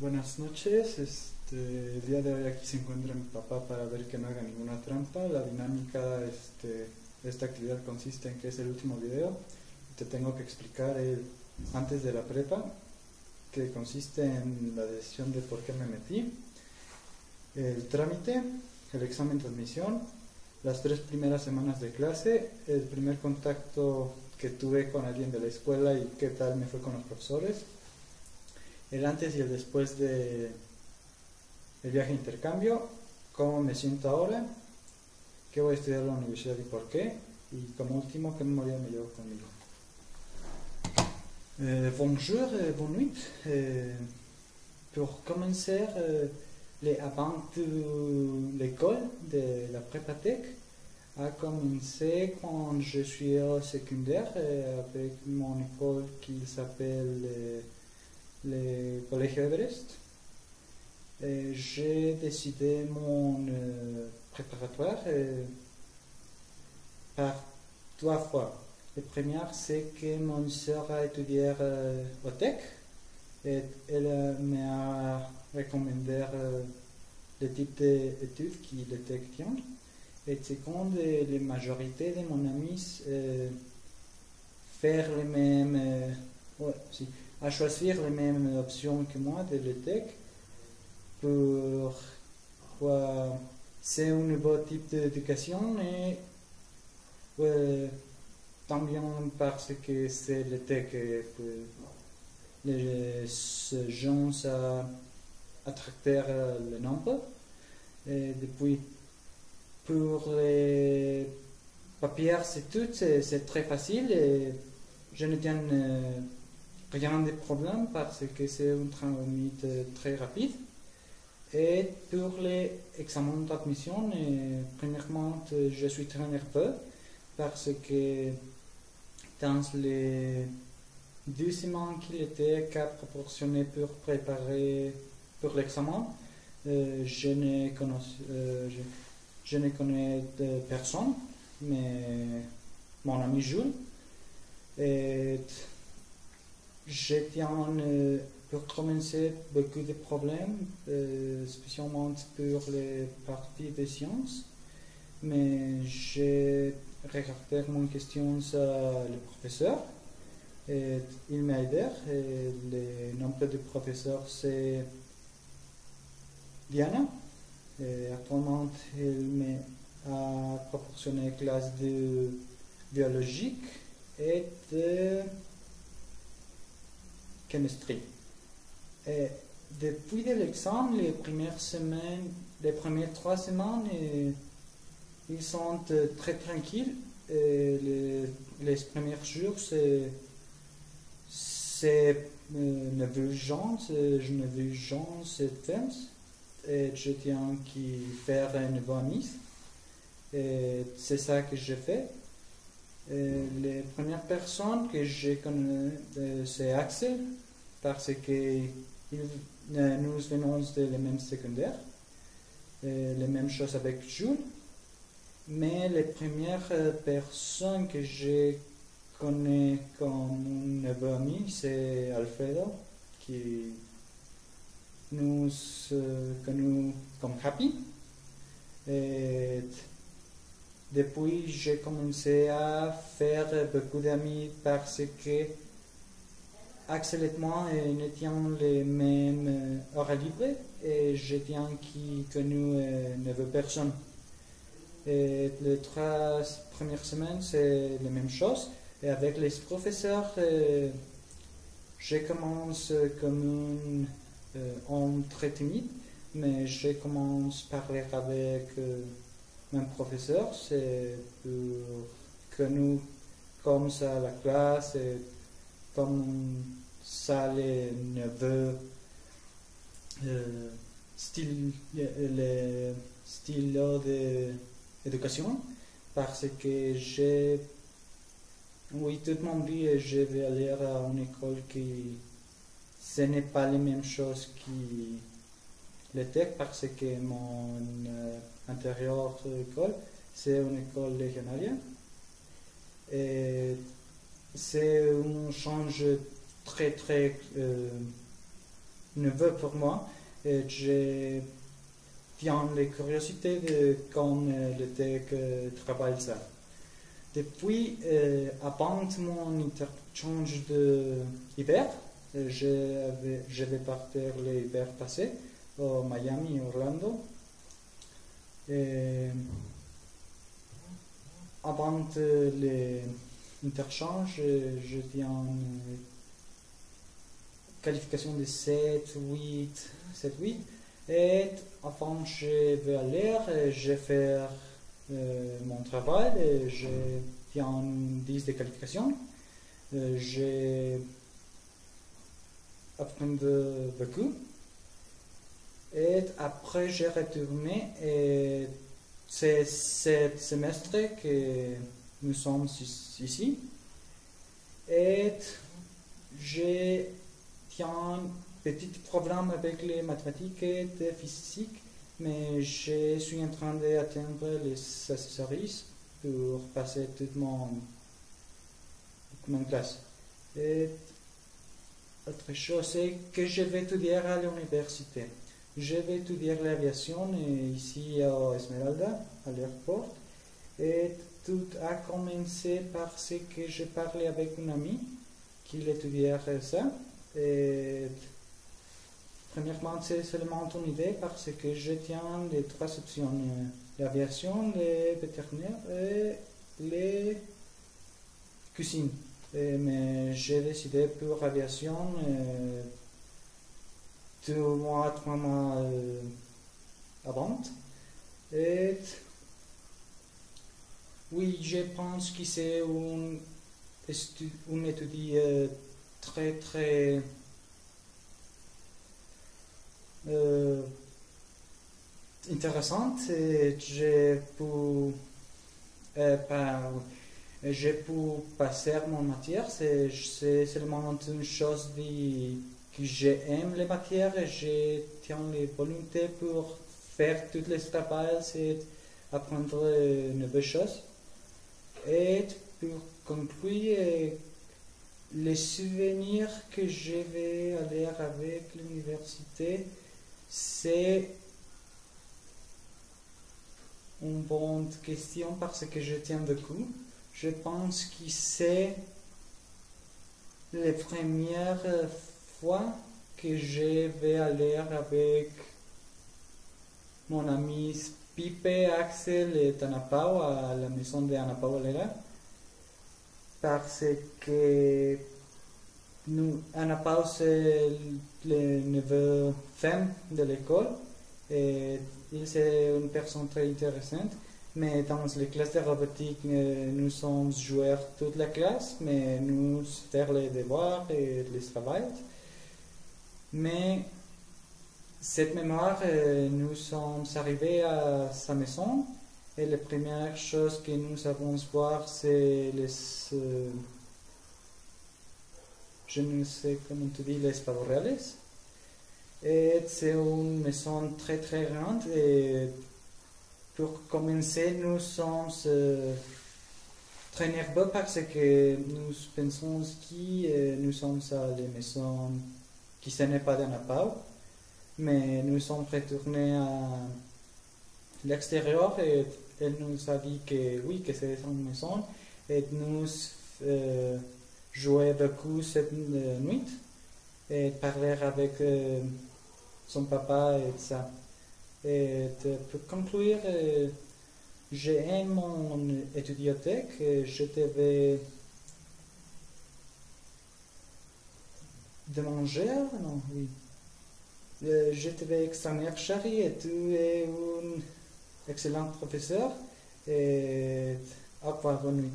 Buenas noches. El día de hoy aquí se encuentra mi papá para ver que no haga ninguna trampa. La dinámica de esta actividad consiste en que es el último video. Te tengo que explicar antes de la prepa, que consiste en la decisión de por qué me metí, el trámite, el examen de admisión, las 3 primeras semanas de clase, el primer contacto que tuve con alguien de la escuela y qué tal me fue con los profesores, el antes y el después del viaje de intercambio, cómo me siento ahora, qué voy a estudiar en la universidad y por qué, y como último, qué memoria me llevo conmigo. Bonjour, bonne nuit. Pour commencer, avant de l'école de la Prépatech a commencé quand je suis au secondaire avec mon école qui s'appelle le Collège Everest. J'ai décidé mon préparatoire par 2 fois. La première, c'est que mon soeur a étudié au TEC et elle m'a recommandé le type d'études qu'il était tient. Et seconde, la majorité de mon amis faire les mêmes, à choisir les mêmes options que moi de l'ETEC pour c'est un nouveau type d'éducation et tant bien parce que c'est l'ETEC et les gens ça attracter le nombre. Et depuis pour les papiers c'est très facile et je ne tiens rien de problème parce que c'est un tramite très rapide. Et pour les examens d'admission, premièrement, je suis très nerveux parce que dans les 2 semaines qu'il était proportionné pour préparer pour l'examen, je ne connais personne, mais mon ami Jules. Et je tiens pour commencer beaucoup de problèmes, spécialement pour les parties de sciences, mais j'ai regardé mon question sur le professeur et il m'a aidé. Et le nombre de professeurs c'est Diana. Et actuellement, elle m'a proportionné une classe de biologique et de chimie. Et depuis l'examen, les premières 3 semaines, ils sont très tranquilles. Et les premiers jours, c'est ne veux gens, je ne veux gens, c'est tense. Et je tiens à faire un nouveau ami. Et c'est ça que j'ai fait. Et les premières personnes que je connais, c'est Axel, parce que nous venons de la même secondaire, les mêmes choses avec Jules. Mais les premières personnes que je connais comme un nouveau ami, c'est Alfredo, qui nous connus comme Happy. Et depuis, j'ai commencé à faire beaucoup d'amis parce que Axel et moi nous étions les mêmes heures libres et j'étais qui connu 9 personnes. Et les 3 premières semaines, c'est la même chose. Et avec les professeurs, je commence comme un homme très timide, mais je commence à parler avec mon professeur, c'est pour que nous, comme ça, la classe, et comme ça, les neveux, style d'éducation, parce que toute ma vie, je vais aller à une école qui, ce n'est pas la même chose que l'ETEC, parce que mon antérieure école, c'est une école régionale. Et c'est un change très nouveau pour moi. Et j'ai bien les curiosités de quand l'été que travaille ça. Depuis, avant mon interchange d'hiver, je vais partir l'hiver passé au Miami, Orlando. Et avant l'interchange, je tiens une qualification de 7, 8. Et avant je vais aller, je vais faire mon travail, je tiens 10 de qualification. J'ai appris beaucoup. Et après, j'ai retourné et c'est ce semestre que nous sommes ici. Et j'ai un petit problème avec les mathématiques et la physique, mais je suis en train d'atteindre les accessoires pour passer toute mon classe. Et autre chose, c'est que je vais étudier à l'université. Je vais étudier l'aviation ici à Esmeralda, à l'aéroport. Et tout a commencé parce que j'ai parlé avec une amie qui étudiait ça. Et premièrement, c'est seulement une idée parce que je tiens les 3 options, l'aviation, les vétérinaires et les cuisines. Mais j'ai décidé pour l'aviation 2 mois, 3 mois avant. Et oui, je pense que c'est une étude très très intéressante. J'ai pu passer mon matière. C'est seulement une chose que j'aime les matières et je tiens les volontés pour faire tous les travaux et apprendre de nouvelles choses. Et pour conclure, les souvenirs que je vais aller avec l'université, c'est une bonne question parce que je tiens beaucoup. Je pense que c'est la première fois que je vais aller avec mon ami Pipe, Axel et Tanapao à la maison de Anapao Valera. Parce que Anapao c'est le neveu femme de l'école et il c'est une personne très intéressante. Mais dans les classes de robotique, nous sommes joueurs toute la classe, mais nous faisons les devoirs et les travaux. Mais cette mémoire, nous sommes arrivés à sa maison et la première chose que nous avons voir, c'est je ne sais comment tu dis, les pavos reales. Et c'est une maison très très grande et pour commencer, nous sommes très nerveux parce que nous pensons que nous sommes à la maison qui ce n'est pas d'Anapao, mais nous sommes retournés à l'extérieur et elle nous a dit que oui, que c'est une maison et nous jouons beaucoup cette nuit et parler avec son papa et ça. Et pour conclure, j'aime mon étudiantèque, je devais de manger, non, oui. Je devais examiner Chari et tu es un excellent professeur et au revoir, bonne nuit.